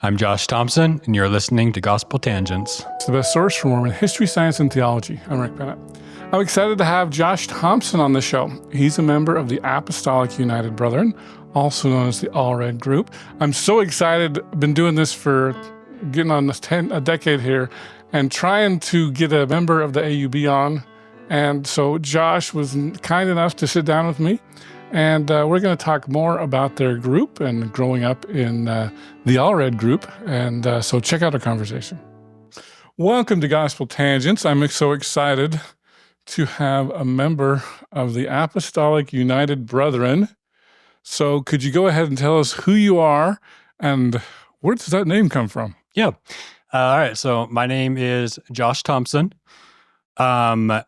I'm Josh Thompson, and you're listening to Gospel Tangents. It's the best source for Mormon history, science, and theology. I'm Rick Bennett. I'm excited to have Josh Thompson on the show. He's a member of the Apostolic United Brethren, also known as the Allred group. I'm so excited. Been doing this for getting on this a decade here, and trying to get a member of the AUB on. And so Josh was kind enough to sit down with me. And we're going to talk more about their group and growing up in the Allred group. And so check out our conversation. Welcome to Gospel Tangents. I'm so excited to have a member of the Apostolic United Brethren. So could you go ahead and tell us who you are and where does that name come from? Yeah. All right. So my name is Josh Thompson. And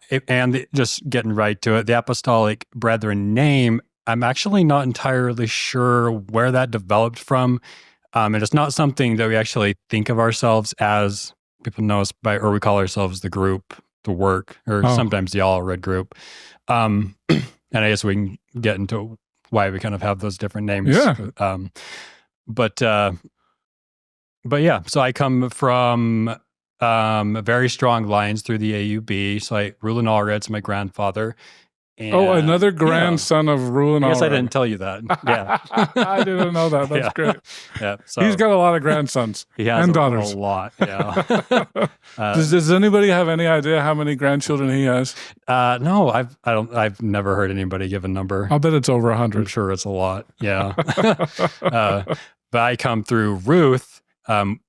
just getting right to it, the Apostolic Brethren name, I'm actually not entirely sure where that developed from. And it's not something that we actually think of ourselves as. People know us by, or we call ourselves the group, the work, or sometimes the Allred group. And I guess we can get into why we kind of have those different names. Yeah. But yeah, so I come from very strong lines through the AUB. So Rulon Allred's my grandfather. And, another grandson of Rulon Allred. Yes, I didn't tell you that. Yeah. I didn't know that. That's great. Yeah. So he's got a lot of grandsons he has and daughters. A lot, yeah. Does anybody have any idea how many grandchildren he has? No, I've never heard anybody give a number. I'll bet it's over 100. I'm sure it's a lot. Yeah. But I come through Ruth,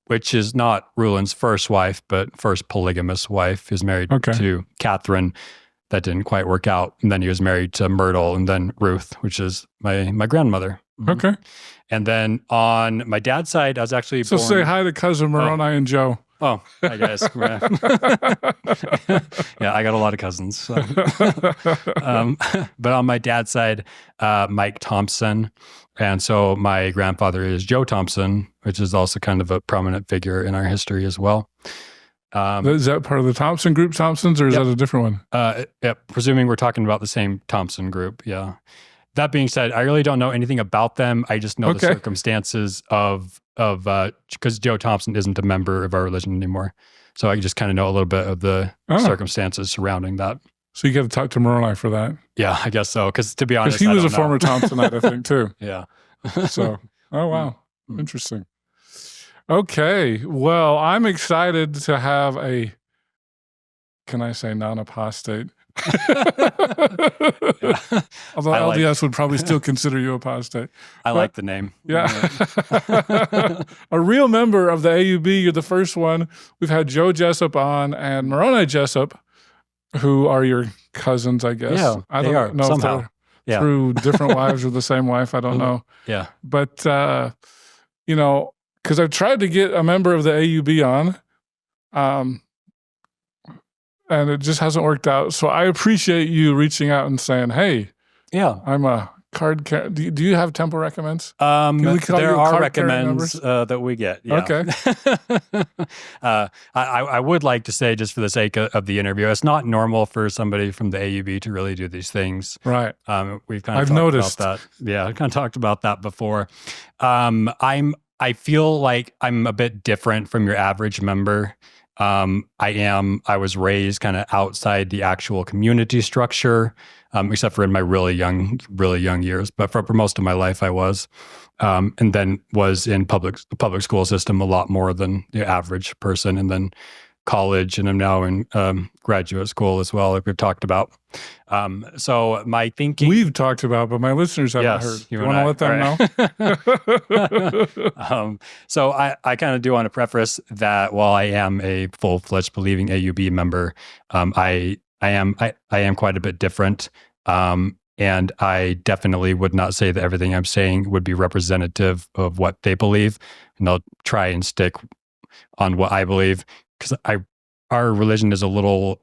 which is not Rulon's first wife, but first polygamous wife. He was married to Catherine. That didn't quite work out. And then he was married to Myrtle and then Ruth, which is my grandmother. Okay. And then on my dad's side, I was actually born... say hi to cousin Moroni and Joe. Oh, hi guys. Yeah, I got a lot of cousins. So. But on my dad's side, Mike Thompson. And so my grandfather is Joe Thompson, which is also kind of a prominent figure in our history as well. Is that part of the Thompson group, Thompsons, or is that a different one? Presuming we're talking about the same Thompson group, yeah. That being said, I really don't know anything about them. I just know the circumstances of because Joe Thompson isn't a member of our religion anymore. So I just kind of know a little bit of the circumstances surrounding that. So you got to talk to Moroni for that. Yeah, I guess so. Because to be honest, he was a former Thompsonite, I think, too. Yeah. So, wow. Interesting. Okay, well, I'm excited to have can I say non-apostate? Although LDS would probably still consider you apostate. I like the name. Yeah. A real member of the AUB, you're the first one. We've had Joe Jessup on and Moroni Jessup, who are your cousins, I guess. Yeah, I don't know somehow. If they're through different wives or the same wife. I don't know. Yeah. But, because I've tried to get a member of the AUB on, and it just hasn't worked out. So I appreciate you reaching out and saying, hey, I'm a card carrier. Do you have temple recommends? There are recommends that we get. Yeah. Okay. I would like to say, just for the sake of the interview, it's not normal for somebody from the AUB to really do these things. Right. We've kind of talked about that. Yeah, I've kind of talked about that before. I feel like I'm a bit different from your average member. I was raised kind of outside the actual community structure, except for in my really young years. But for most of my life, I was, and then was in public school system a lot more than the average person, and then college, and I'm now in graduate school as well, like we've talked about. So my thinking... We've talked about, but my listeners haven't heard. You want to let them know? So I kind of do want to preface that while I am a full-fledged believing AUB member, I am quite a bit different. And I definitely would not say that everything I'm saying would be representative of what they believe. And I'll try and stick on what I believe, because our religion is a little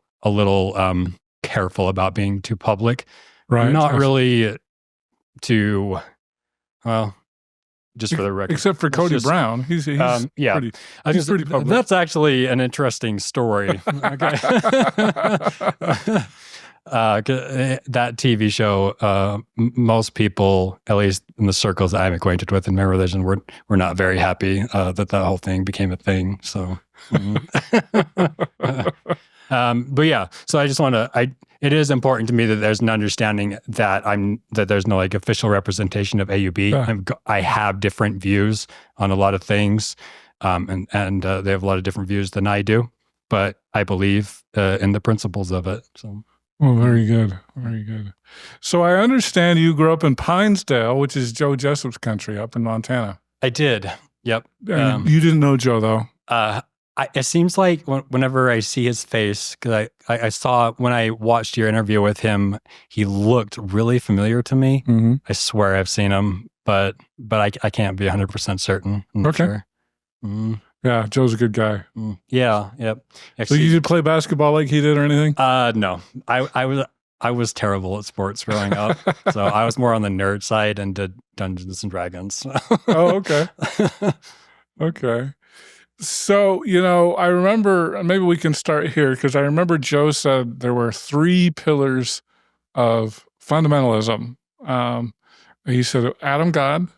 careful about being too public, right? Not really too just for the record, except for Kody Brown, he's pretty public. That's actually an interesting story. Okay. That TV show, most people, at least in the circles that I'm acquainted with in my religion, were not very happy that whole thing became a thing. So, but yeah, so I just want to. It is important to me that there's an understanding that there's no like official representation of AUB. Yeah. I have different views on a lot of things, and they have a lot of different views than I do. But I believe in the principles of it. So. Well, very good. Very good. So I understand you grew up in Pinesdale, which is Joe Jessup's country up in Montana. I did. Yep. You didn't know Joe, though. It seems like whenever I see his face, because I saw when I watched your interview with him, he looked really familiar to me. Mm-hmm. I swear I've seen him, but I can't be 100% certain. I'm not sure. Mm. Yeah, Joe's a good guy. Yeah, yep. Actually, so you did play basketball like he did or anything? No. I was terrible at sports growing up. So I was more on the nerd side and did Dungeons and Dragons. Oh, okay. Okay. So, I remember, maybe we can start here, because I remember Joe said there were 3 pillars of fundamentalism. He said Adam God,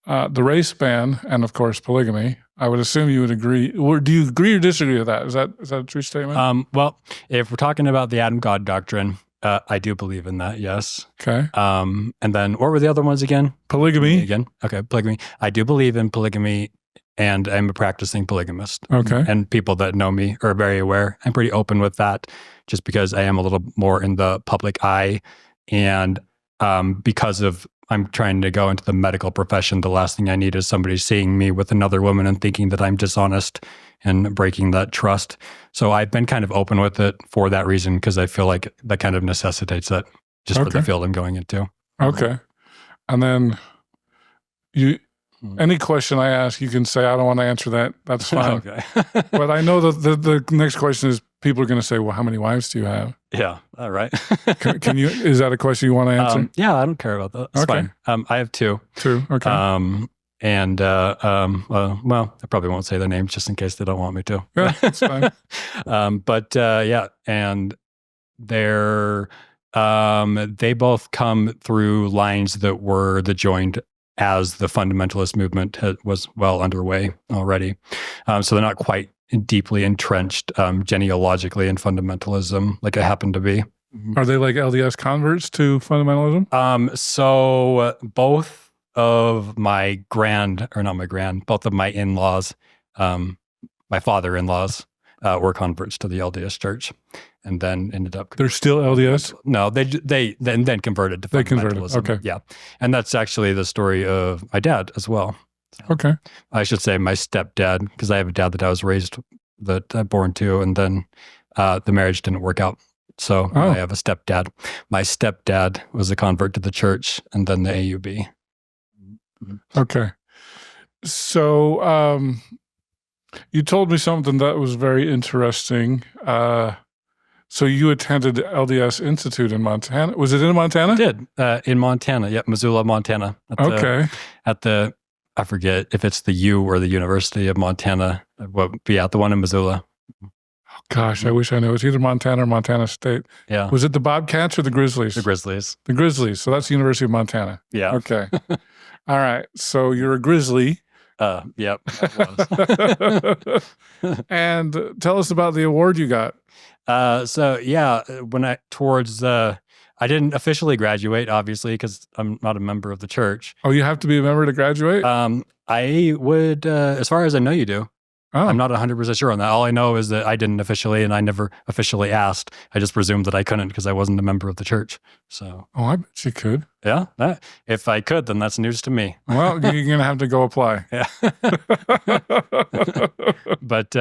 the race ban, and of course polygamy. I would assume you would agree. Or do you agree or disagree with that? Is that a true statement? Well, if we're talking about the Adam God doctrine, I do believe in that. Yes. Okay. And then what were the other ones again? Polygamy. Again. Okay. Polygamy. I do believe in polygamy, and I'm a practicing polygamist. Okay. And people that know me are very aware. I'm pretty open with that, just because I am a little more in the public eye, and because of I'm trying to go into the medical profession, the last thing I need is somebody seeing me with another woman and thinking that I'm dishonest and breaking that trust. So I've been kind of open with it for that reason, because I feel like that kind of necessitates that just for the field I'm going into. Okay. And then any question I ask, you can say, I don't want to answer that. That's fine. Okay. But I know that the next question is, people are going to say, well, how many wives do you have? Yeah. All right. Can you, is that a question you want to answer? Yeah, I don't care about that. It's fine. I have 2. 2. Okay. Well, I probably won't say their names just in case they don't want me to. Yeah, that's fine. Yeah. And they both come through lines that were the joined as the fundamentalist movement was well underway already. So they're not quite deeply entrenched genealogically in fundamentalism like I happen to be. Are they like LDS converts to fundamentalism? So both of my both of my in-laws, my father-in-laws, were converts to the LDS Church, and then ended up. They're still LDS? No, they then converted to fundamentalism. They converted. Okay. Yeah, and that's actually the story of my dad as well. So, okay. I should say my stepdad, because I have a dad that I was born to, and then the marriage didn't work out. So I have a stepdad. My stepdad was a convert to the church, and then the AUB. Okay. So you told me something that was very interesting. So you attended LDS Institute in Montana. Was it in Montana? I did. In Montana. Yep. Missoula, Montana. I forget if it's the U or the University of Montana. But yeah, the one in Missoula. Oh, gosh, I wish I knew. It was either Montana or Montana State. Yeah. Was it the Bobcats or the Grizzlies? The Grizzlies. The Grizzlies. So that's the University of Montana. Yeah. Okay. All right. So you're a Grizzly. Yep. That was. And tell us about the award you got. So yeah, I didn't officially graduate, obviously, because I'm not a member of the church. Oh, you have to be a member to graduate? I would, as far as I know, you do. Oh. I'm not 100% sure on that. All I know is that I didn't officially, and I never officially asked. I just presumed that I couldn't because I wasn't a member of the church. So. Oh, I bet you could. Yeah. If I could, then that's news to me. Well, you're going to have to go apply. Yeah. But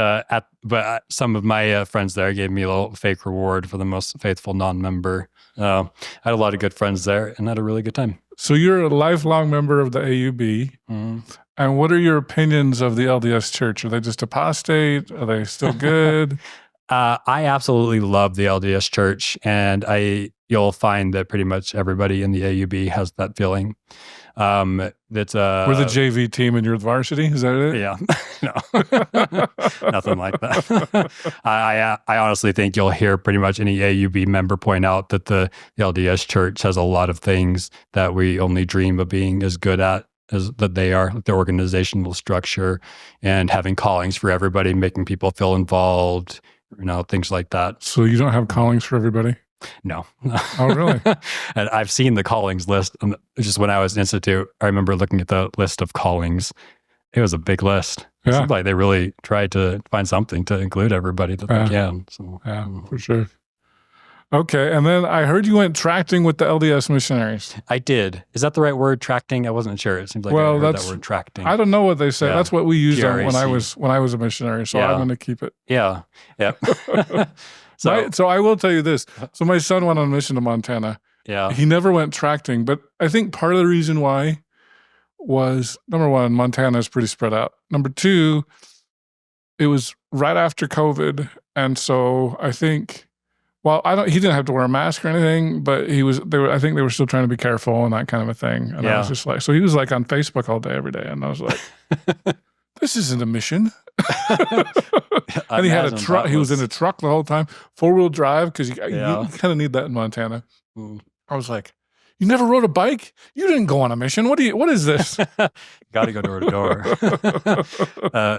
some of my friends there gave me a little fake reward for the most faithful non-member. I had a lot of good friends there and had a really good time. So you're a lifelong member of the AUB. Mm-hmm. And what are your opinions of the LDS Church? Are they just apostate? Are they still good? I absolutely love the LDS Church, and you'll find that pretty much everybody in the AUB has that feeling. That's We're the JV team and you're the varsity. Is that it? Yeah, no, nothing like that. I honestly think you'll hear pretty much any AUB member point out that the LDS Church has a lot of things that we only dream of being as good at as that they are, like the organizational structure and having callings for everybody, making people feel involved, things like that. So you don't have callings for everybody? No. Oh, really? And I've seen the callings list. Just when I was in Institute, I remember looking at the list of callings. It was a big list. Yeah. It seemed like they really tried to find something to include everybody that they can. So, yeah, for sure. Okay, and then I heard you went tracting with the LDS missionaries. I did. Is that the right word, tracting? I wasn't sure. It seems like I heard that word, tracting. I don't know what they say. Yeah. That's what we used when I was a missionary, so I'm going to keep it. Yeah, yeah. So I will tell you this. So my son went on a mission to Montana. Yeah. He never went tracting, but I think part of the reason why was, number one, Montana is pretty spread out. Number two, it was right after COVID, and so I think... Well, he didn't have to wear a mask or anything, but I think they were still trying to be careful and that kind of a thing. And I was just like, so he was like on Facebook all day, every day. And I was like, this isn't a mission. And he had a truck. He was in a truck the whole time, 4-wheel drive, because you kind of need that in Montana. I was like, you never rode a bike? You didn't go on a mission. What is this? Got to go door to door.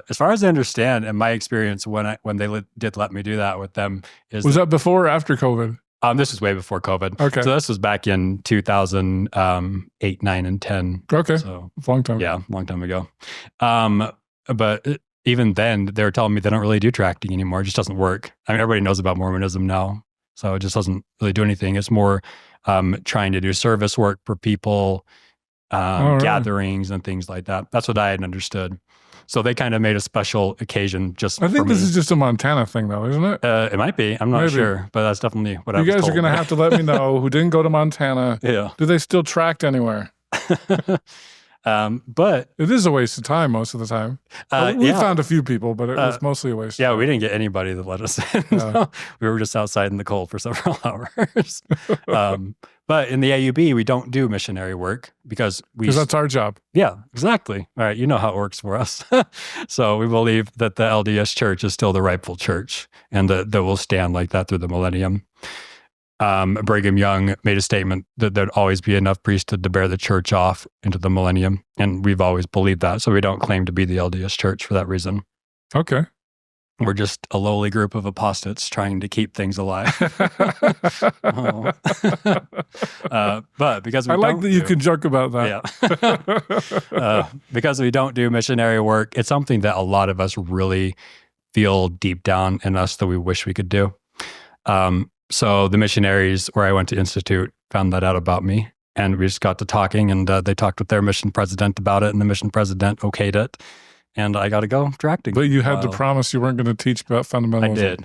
As far as I understand, in my experience, when they did let me do that with them, was that before or after COVID? This was way before COVID. Okay, so this was back in 2008, 9, and 10. Okay, so a long time. Yeah, a long time ago. But even then, they were telling me they don't really do tracting anymore. It just doesn't work. I mean, everybody knows about Mormonism now, so it just doesn't really do anything. It's more trying to do service work for people, gatherings and things like that. That's what I had understood. So they kind of made a special occasion just for me. I think this is just a Montana thing though, isn't it? It might be. I'm not sure, but that's definitely what I was told. You guys are going to have to let me know who didn't go to Montana. Yeah. Do they still tract anywhere? But it is a waste of time most of the time. We found a few people, but it was mostly a waste of time. We didn't get anybody that let us in. So we were just outside in the cold for several hours. But in the AUB, we don't do missionary work because that's our job. Yeah, exactly. All right, you know how it works for us. So we believe that the LDS Church is still the rightful church and that will stand like that through the millennium. Brigham Young made a statement that there'd always be enough priesthood to bear the church off into the millennium. And we've always believed that. So we don't claim to be the LDS Church for that reason. Okay. We're just a lowly group of apostates trying to keep things alive. But because we I like that you can joke about that. Yeah. Because we don't do missionary work, it's something that a lot of us really feel deep down in us that we wish we could do. So the missionaries where I went to Institute found that out about me, and we just got to talking, and they talked with their mission president about it, and the mission president okayed it, and I got to go tracting. But you had to promise you weren't going to teach about fundamentalism. I did.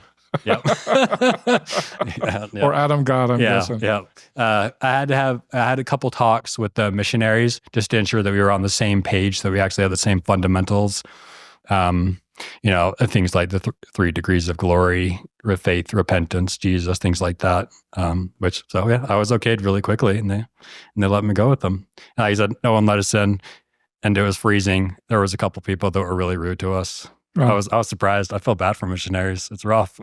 Yep. Or Adam God, I'm guessing. Yeah. I had a couple talks with the missionaries just to ensure that we were on the same page, that we actually had the same fundamentals. Things like the 3 degrees of glory, faith, repentance, Jesus, things like that. I was okayed really quickly, and they let me go with them. He said, no one let us in, and it was freezing. There was a couple people that were really rude to us. Oh. I was surprised. I felt bad for missionaries. It's rough.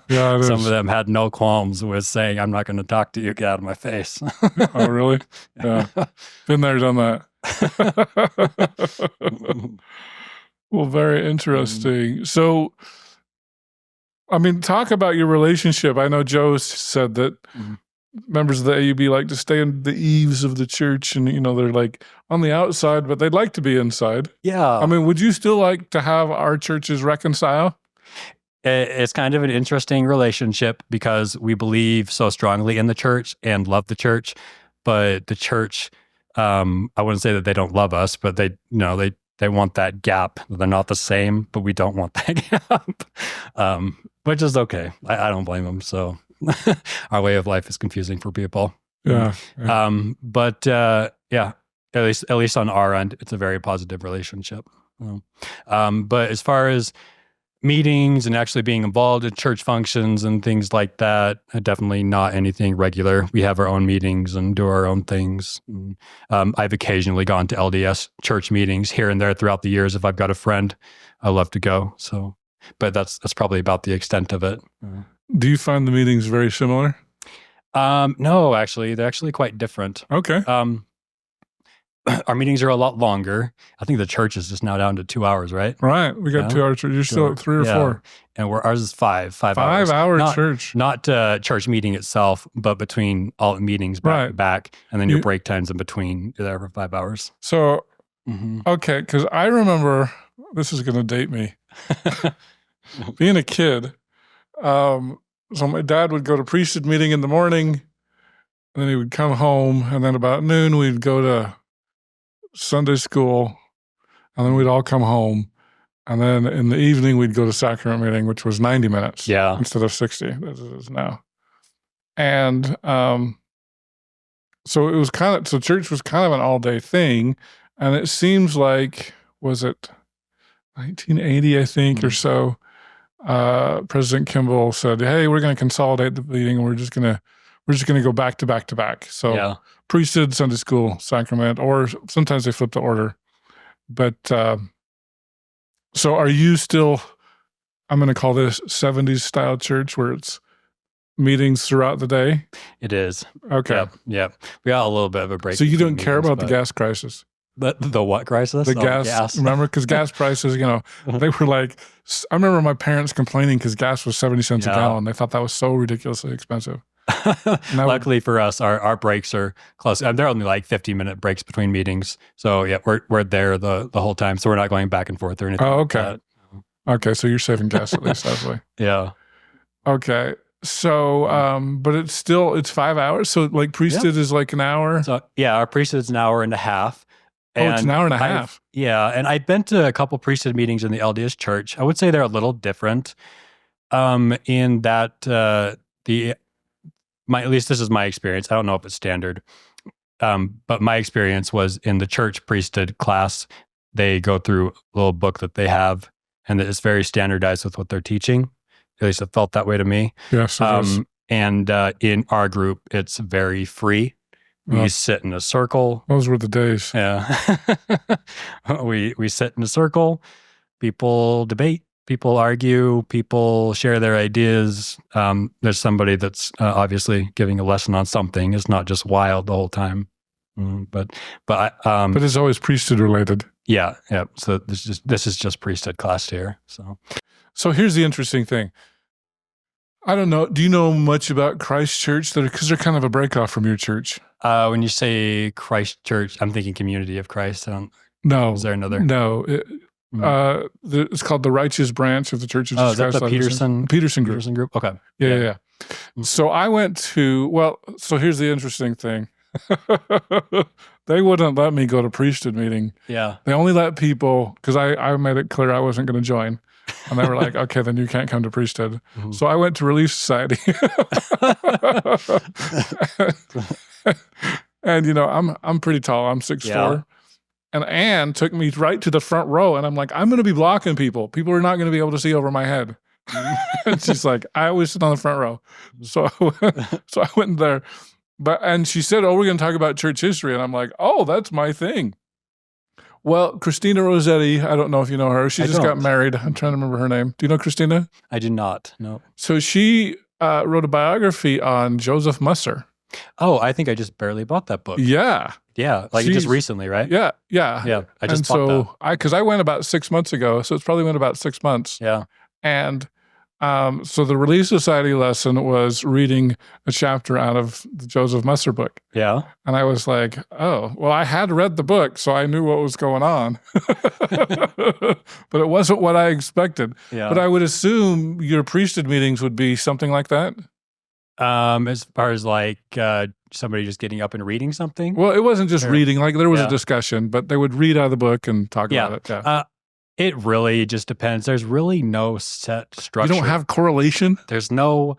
Yeah, it is. Some of them had no qualms with saying, I'm not going to talk to you, get out of my face. Oh, really? Yeah. Been there, done that. Well, very interesting. So, I mean, talk about your relationship. I know Joe said that members of the AUB like to stay on the eaves of the church and, they're like on the outside, but they'd like to be inside. Yeah. I mean, would you still like to have our churches reconcile? It's kind of an interesting relationship because we believe so strongly in the church and love the church, but the church, I wouldn't say that they don't love us, but they want that gap. They're not the same, but we don't want that gap, which is okay. I don't blame them. So our way of life is confusing for people. Yeah. But at least on our end, it's a very positive relationship. But as far as meetings and actually being involved in church functions and things like that. Definitely not anything regular. We have our own meetings and do our own things. I've occasionally gone to LDS Church meetings here and there throughout the years. If I've got a friend, I love to go. So, but that's probably about the extent of it. Do you find the meetings very similar? No, actually, they're actually quite different. Okay. Our meetings are a lot longer. I think the church is just now down to 2 hours, right? Right. We got 2 hours. You're still at 3 or 4. And ours is 5 hours. 5 hour church. Not church meeting itself, but between all the meetings back to back, and then your break times in between. You're there for 5 hours. So, okay, because I remember, this is going to date me, being a kid. So my dad would go to priesthood meeting in the morning, and then he would come home, and then about noon we'd go to Sunday school, and then we'd all come home, and then in the evening we'd go to sacrament meeting, which was 90 minutes instead of 60 as it is now. And so it was church was kind of an all-day thing, and it seems like, was it 1980, I think, or so, President Kimball said, hey, we're going to consolidate the meeting, and we're just going to go back to back to back. So priesthood, Sunday school, sacrament, or sometimes they flip the order. But so are you still, I'm going to call this 70s style church where it's meetings throughout the day? It is. Okay. Yep. We got a little bit of a break. So you don't care about the gas crisis? The what crisis? The gas. Remember, because gas prices, they were like, I remember my parents complaining because gas was 70 cents a gallon. They thought that was so ridiculously expensive. Luckily for us, our breaks are close. They're only like 50-minute breaks between meetings. So yeah, we're there the whole time. So we're not going back and forth or anything. Oh, okay. Like that. Okay, so you're saving gas at least, hopefully. Yeah. Okay. So, but it's 5 hours. So like priesthood is like an hour. So yeah, our priesthood is an hour and a half. It's an hour and a half. And I've been to a couple priesthood meetings in the LDS Church. I would say they're a little different in that at least this is my experience. I don't know if it's standard, but my experience was in the church priesthood class, they go through a little book that they have, and it's very standardized with what they're teaching. At least it felt that way to me. Yes, it is. And in our group, it's very free. We sit in a circle. Those were the days. Yeah. we sit in a circle. People debate. People argue. People share their ideas. There's somebody that's obviously giving a lesson on something. It's not just wild the whole time. But it's always priesthood related. Yeah. So this is just priesthood class here. So here's the interesting thing. I don't know. Do you know much about Christ Church? Because they're kind of a breakoff from your church. When you say Christ Church, I'm thinking Community of Christ. No. Is there another? No. It's called the Righteous Branch of the Church of Jesus Christ. Is that the Peterson group? Peterson group? Okay. Yeah. So I went to, so here's the interesting thing. They wouldn't let me go to priesthood meeting. Yeah. They only let people, because I made it clear I wasn't going to join. And they were like, okay, then you can't come to priesthood. So I went to Relief Society. And, I'm pretty tall. I'm 6'4". Yeah. And Anne took me right to the front row. And I'm like, I'm going to be blocking people. People are not going to be able to see over my head. And she's like, I always sit on the front row. So I went there. And she said, oh, we're going to talk about church history. And I'm like, oh, that's my thing. Well, Christina Rossetti, I don't know if you know her. She just got married. I'm trying to remember her name. Do you know Christina? I do not, no. So she wrote a biography on Joseph Musser. Oh, I think I just barely bought that book. Yeah. Yeah, like just recently, right? Yeah. Yeah, I just bought that. Because I went about 6 months ago, so it's probably been about 6 months. Yeah. And so the Relief Society lesson was reading a chapter out of the Joseph Musser book. Yeah. And I was like, oh, well, I had read the book, so I knew what was going on. But it wasn't what I expected. Yeah. But I would assume your priesthood meetings would be something like that? As far as like somebody just getting up and reading something? Well, it wasn't just reading. Like there was a discussion, but they would read out of the book and talk about it. Yeah. It really just depends. There's really no set structure. You don't have correlation? There's no...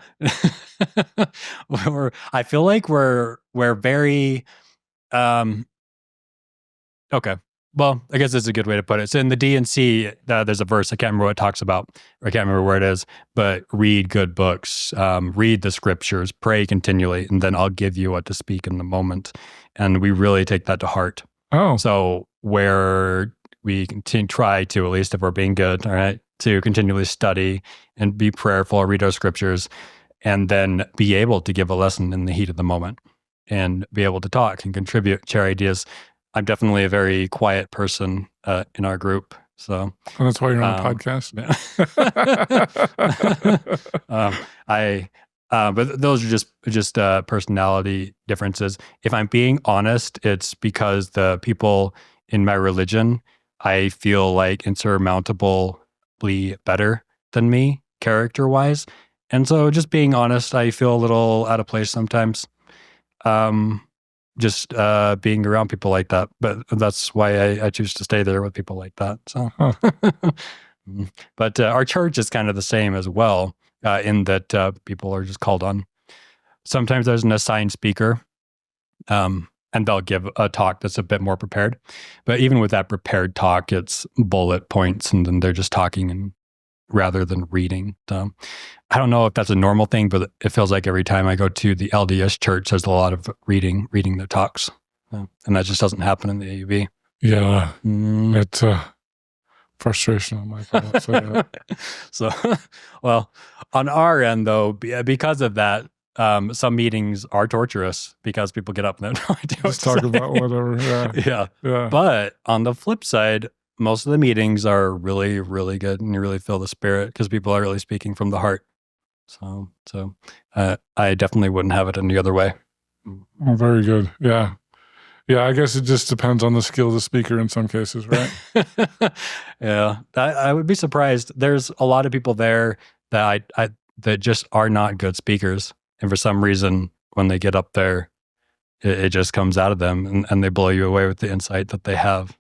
I feel like we're very... Okay. Well, I guess that's a good way to put it. So in the D&C, there's a verse, I can't remember what it talks about, or I can't remember where it is, but read good books, read the scriptures, pray continually, and then I'll give you what to speak in the moment. And we really take that to heart. Oh. So where we try to, at least if we're being good, all right, to continually study and be prayerful, read our scriptures, and then be able to give a lesson in the heat of the moment and be able to talk and contribute, share ideas. I'm definitely a very quiet person in our group. So and that's why you're on a podcast. But those are just personality differences. If I'm being honest, it's because the people in my religion, I feel like insurmountably better than me character-wise. And so just being honest, I feel a little out of place sometimes. Just being around people like that. But that's why I choose to stay there with people like that. So, But our church is kind of the same as well, in that people are just called on. Sometimes there's an assigned speaker, and they'll give a talk that's a bit more prepared. But even with that prepared talk, it's bullet points, and then they're just talking rather than reading. So I don't know if that's a normal thing, but it feels like every time I go to the LDS Church, there's a lot of reading their talks. And that just doesn't happen in the AUB. Yeah. It's frustration on my part. So, well, on our end, though, because of that, some meetings are torturous because people get up and they have no idea what to talk say. about whatever. Yeah. But on the flip side, most of the meetings are really, really good, and you really feel the spirit because people are really speaking from the heart. So I definitely wouldn't have it any other way. Oh, very good. Yeah. I guess it just depends on the skill of the speaker in some cases, right? Yeah, I would be surprised. There's a lot of people there that that just are not good speakers, and for some reason, when they get up there, it just comes out of them, and they blow you away with the insight that they have.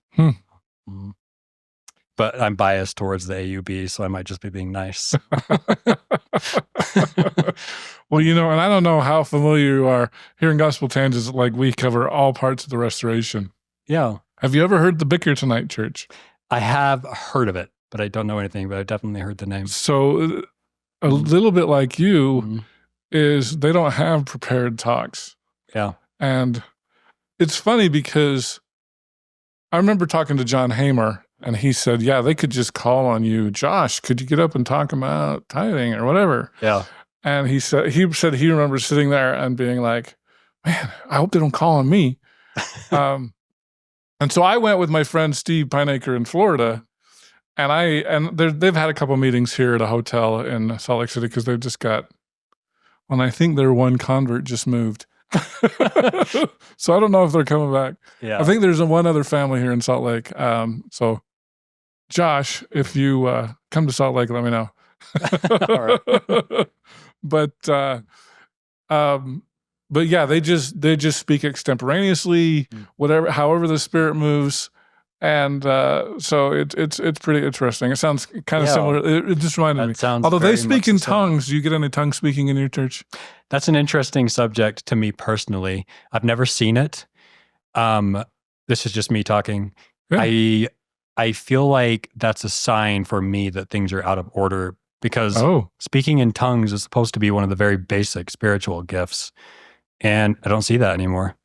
But I'm biased towards the AUB, so I might just be being nice. Well, and I don't know how familiar you are. Here in Gospel Tangents, like we cover all parts of the restoration. Yeah. Have you ever heard the Bicker Tonight Church? I have heard of it, but I don't know anything, but I definitely heard the name. So a little bit like you is they don't have prepared talks. Yeah. And it's funny because I remember talking to John Hamer, and he said, yeah, they could just call on you, Josh, could you get up and talk about tithing or whatever? Yeah. And he said he remembers sitting there and being like, man, I hope they don't call on me. And so I went with my friend Steve Pineacre in Florida, and they've had a couple meetings here at a hotel in Salt Lake City because they've just got, I think their one convert just moved. So I don't know if they're coming back. Yeah. I think there's one other family here in Salt Lake. So Josh, if you come to Salt Lake, let me know. All right. But yeah, they just speak extemporaneously, however the Spirit moves. And so it's pretty interesting. It sounds kind of similar. It just reminded me. Although they speak in tongues, do you get any tongue speaking in your church? That's an interesting subject to me personally. I've never seen it. This is just me talking. Yeah. I feel like that's a sign for me that things are out of order because speaking in tongues is supposed to be one of the very basic spiritual gifts. And I don't see that anymore.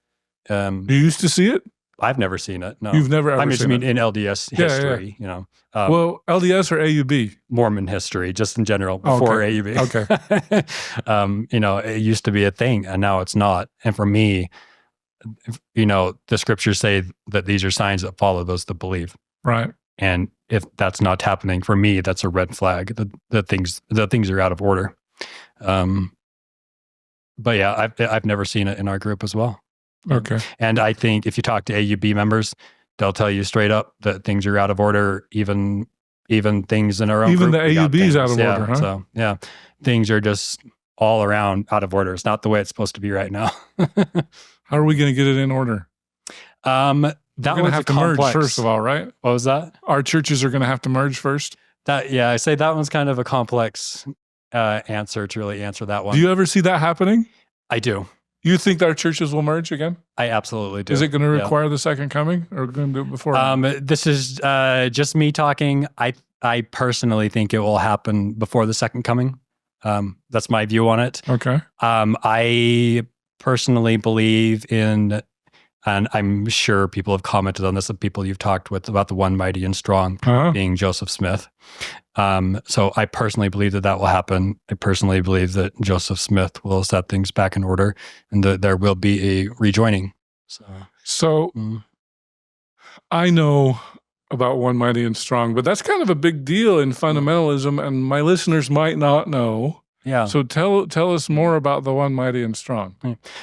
You used to see it? I've never seen it. No, you've never ever seen it. In LDS history, well, LDS or AUB? Mormon history, just in general, before AUB. Okay. It used to be a thing, and now it's not. And for me, the scriptures say that these are signs that follow those that believe. Right. And if that's not happening, for me, that's a red flag. That things are out of order. But yeah, I've never seen it in our group as well. Okay. And I think if you talk to AUB members, they'll tell you straight up that things are out of order, even things in our own even group. The AUB's out of order, huh? So, yeah, things are just all around out of order. It's not the way it's supposed to be right now. How are we going to get it in order? That we're going to have to merge first of all, right? What was that? Our churches are going to have to merge first? I say that one's kind of a complex answer to really answer that one. Do you ever see that happening? I do. You think our churches will merge again? I absolutely do. Is it going to require the second coming, or going to do it before? This is just me talking. I personally think it will happen before the second coming. That's my view on it. Okay. I personally believe in, and I'm sure people have commented on this, the people you've talked with, about the one mighty and strong being Joseph Smith. So I personally believe that will happen. I personally believe that Joseph Smith will set things back in order, and that there will be a rejoining. So I know about one mighty and strong, but that's kind of a big deal in fundamentalism, and my listeners might not know. Yeah. So tell us more about the one mighty and strong.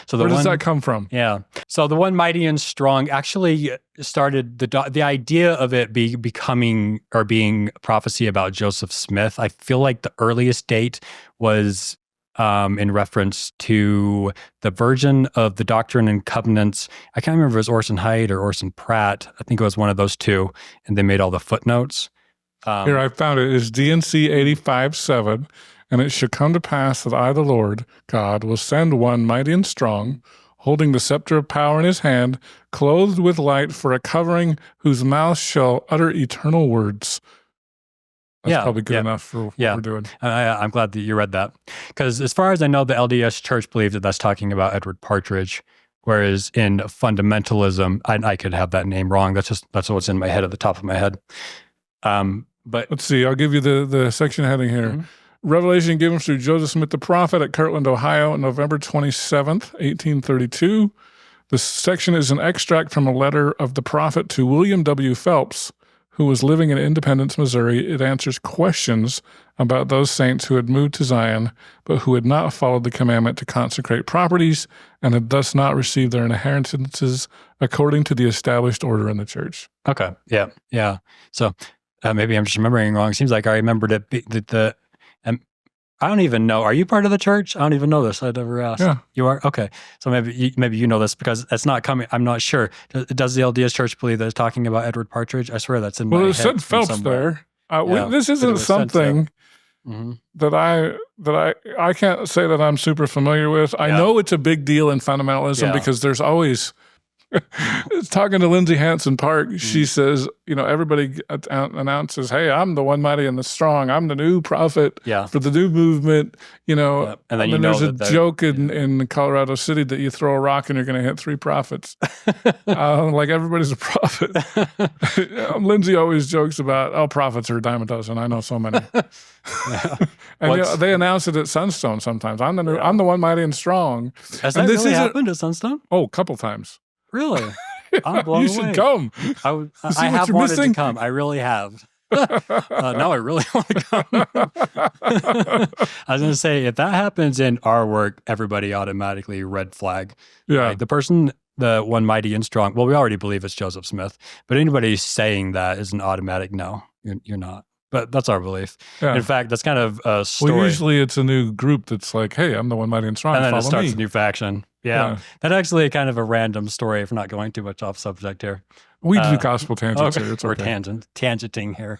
So where does that come from? Yeah. So the one mighty and strong actually started the idea of it becoming or being prophecy about Joseph Smith. I feel like the earliest date was in reference to the version of the Doctrine and Covenants. I can't remember if it was Orson Hyde or Orson Pratt. I think it was one of those two, and they made all the footnotes. Here, I found it. It's DNC 85:7. And it shall come to pass that I, the Lord God, will send one mighty and strong, holding the scepter of power in his hand, clothed with light for a covering, whose mouth shall utter eternal words. That's probably good enough for what we're doing. I'm glad that you read that. Because as far as I know, the LDS Church believes that that's talking about Edward Partridge, whereas in fundamentalism, I could have that name wrong. That's what's in my head at the top of my head. But let's see. I'll give you the section heading here. Mm-hmm. Revelation given through Joseph Smith the Prophet at Kirtland, Ohio, on November 27th, 1832. The section is an extract from a letter of the prophet to William W. Phelps, who was living in Independence, Missouri. It answers questions about those saints who had moved to Zion, but who had not followed the commandment to consecrate properties and had thus not received their inheritances according to the established order in the church. Okay. Yeah. So maybe I'm just remembering wrong. It seems like I remembered it. I don't even know. Are you part of the church? I don't even know this. I'd never asked. Yeah. You are? Okay. So maybe you know this because it's not coming. I'm not sure. Does the LDS Church believe that it's talking about Edward Partridge? I swear that's in my head. Well, it said Phelps there. This isn't something that I can't say that I'm super familiar with. I know it's a big deal in fundamentalism because there's always... Talking to Lindsay Hansen Park, she says, everybody announces, hey, I'm the one mighty and the strong. I'm the new prophet for the new movement, And then there's a joke in Colorado City that you throw a rock and you're going to hit 3 prophets. Like everybody's a prophet. Lindsay always jokes about, prophets are a dime a dozen. I know so many. And they announce it at Sunstone sometimes. I'm the one mighty and strong. Has that really happened at Sunstone? Oh, a couple times. Really? I'm blown away. You should come. I have wanted to come. I really have. No, I really want to come. I was going to say, if that happens in our work, everybody automatically red flag. Yeah. Like the person, the one mighty and strong, well, we already believe it's Joseph Smith, but anybody saying that is an automatic no, you're not. But that's our belief. Yeah. In fact, that's kind of a story. Well, usually it's a new group that's like, hey, I'm the one mighty and strong. And then it starts me. A new faction. Yeah. That's actually kind of a random story if we're not going too much off subject here. We do gospel tangents here. It's we're tangenting here.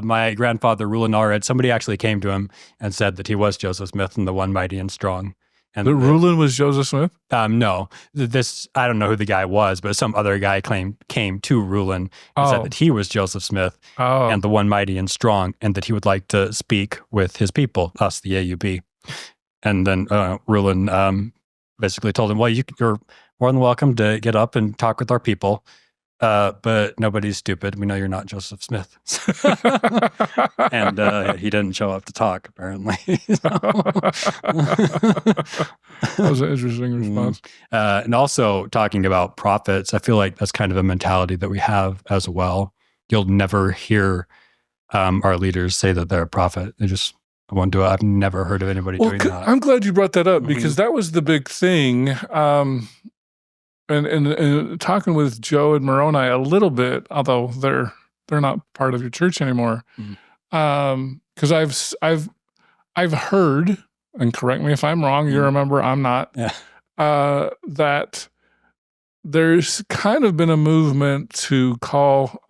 My grandfather, Rulon Allred, somebody actually came to him and said that he was Joseph Smith and the one mighty and strong. And Rulon was Joseph Smith? No. I don't know who the guy was, but some other guy came to Rulon and said that he was Joseph Smith and the one mighty and strong, and that he would like to speak with his people, us, the AUB. And then Rulon basically told him, well, you're more than welcome to get up and talk with our people, but nobody's stupid. We know you're not Joseph Smith. And he didn't show up to talk, apparently. That was an interesting response. And also talking about prophets, I feel like that's kind of a mentality that we have as well. You'll never hear our leaders say that they're a prophet. They just won't do it. I've never heard of anybody doing that. I'm glad you brought that up because that was the big thing. And talking with Joe and Moroni a little bit, although they're not part of your church anymore, because I've heard, and correct me if I'm wrong, you're a member, I'm not, that there's kind of been a movement to call,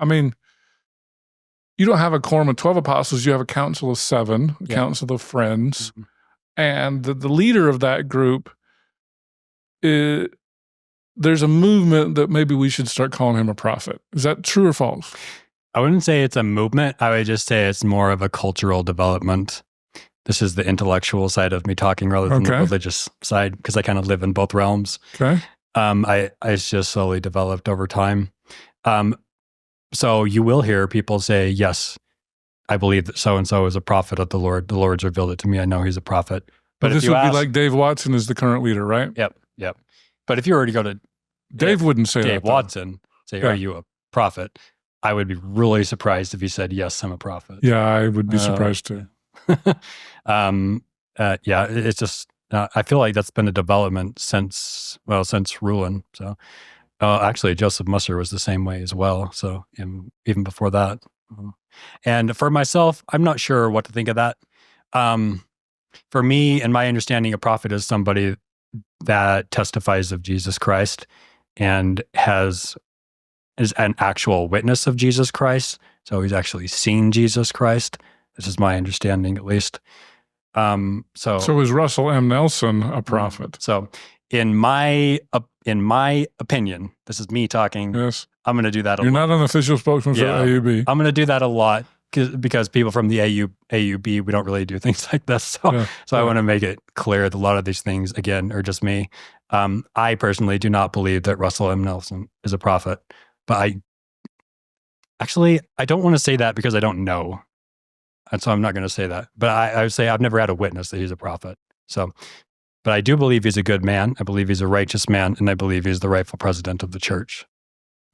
you don't have a quorum of 12 apostles, you have a council of 7, a council of friends. and the leader of that group, there's a movement that maybe we should start calling him a prophet. Is that true or false? I wouldn't say it's a movement. I would just say it's more of a cultural development. This is the intellectual side of me talking rather than the religious side, because I kind of live in both realms. Okay. It's just slowly developed over time. So you will hear people say, yes, I believe that so-and-so is a prophet of the Lord. The Lord's revealed it to me. I know he's a prophet. But this would be like Dave Watson is the current leader, right? Yep. But if you were to go to Dave wouldn't say Dave that, Watson, say, are you a prophet? I would be really surprised if he said, yes, I'm a prophet. Yeah, I would be surprised too. It's just, I feel like that's been a development since Rulon. So actually, Joseph Musser was the same way as well. So even before that. And for myself, I'm not sure what to think of that. For me, and my understanding, a prophet is somebody that testifies of Jesus Christ and is an actual witness of Jesus Christ. So he's actually seen Jesus Christ. This is my understanding, at least. So is Russell M. Nelson a prophet? So in my opinion, this is me talking. Yes. I'm going to do that a lot. You're not an official spokesman for AUB. I'm going to do that a lot because people from the AUB, we don't really do things like this. So I want to make it clear that a lot of these things, again, are just me. I personally do not believe that Russell M. Nelson is a prophet. But I don't want to say that because I don't know. And so I'm not going to say that. But I would say I've never had a witness that he's a prophet. But I do believe he's a good man. I believe he's a righteous man. And I believe he's the rightful president of the church.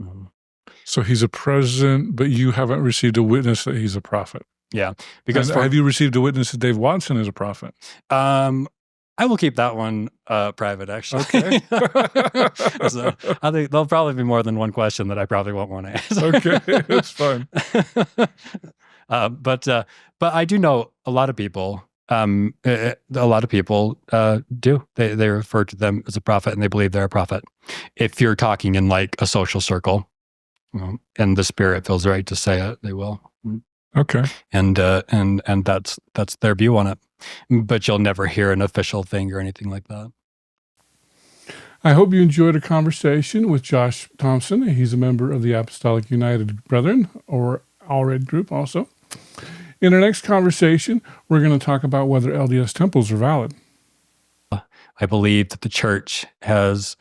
Mm-hmm. So he's a president, but you haven't received a witness that he's a prophet. Yeah. Because have you received a witness that Dave Watson is a prophet? I will keep that one private, actually. Okay. So I think there'll probably be more than one question that I probably won't want to answer. Okay, that's fine. But I do know a lot of people. A lot of people do. They refer to them as a prophet, and they believe they're a prophet. If you're talking in like a social circle, and the Spirit feels right to say it, they will. Okay. And that's their view on it. But you'll never hear an official thing or anything like that. I hope you enjoyed a conversation with Josh Thompson. He's a member of the Apostolic United Brethren, or Allred group also. In our next conversation, we're going to talk about whether LDS temples are valid. I believe that the church has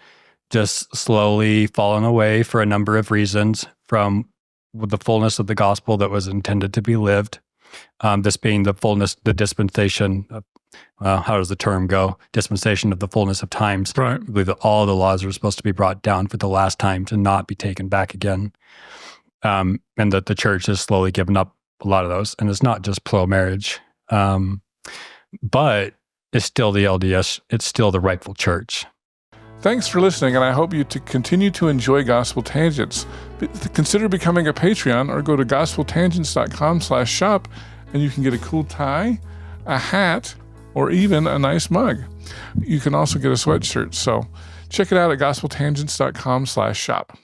just slowly fallen away for a number of reasons from the fullness of the gospel that was intended to be lived. This being the fullness, the dispensation of, how does the term go? Dispensation of the fullness of times. Right. I believe that all the laws are supposed to be brought down for the last time to not be taken back again. And that the church has slowly given up a lot of those. And it's not just pro-marriage, but it's still the LDS. It's still the rightful church. Thanks for listening, and I hope you to continue to enjoy Gospel Tangents. Consider becoming a Patreon or go to gospeltangents.com/shop, and you can get a cool tie, a hat, or even a nice mug. You can also get a sweatshirt. So check it out at gospeltangents.com/shop.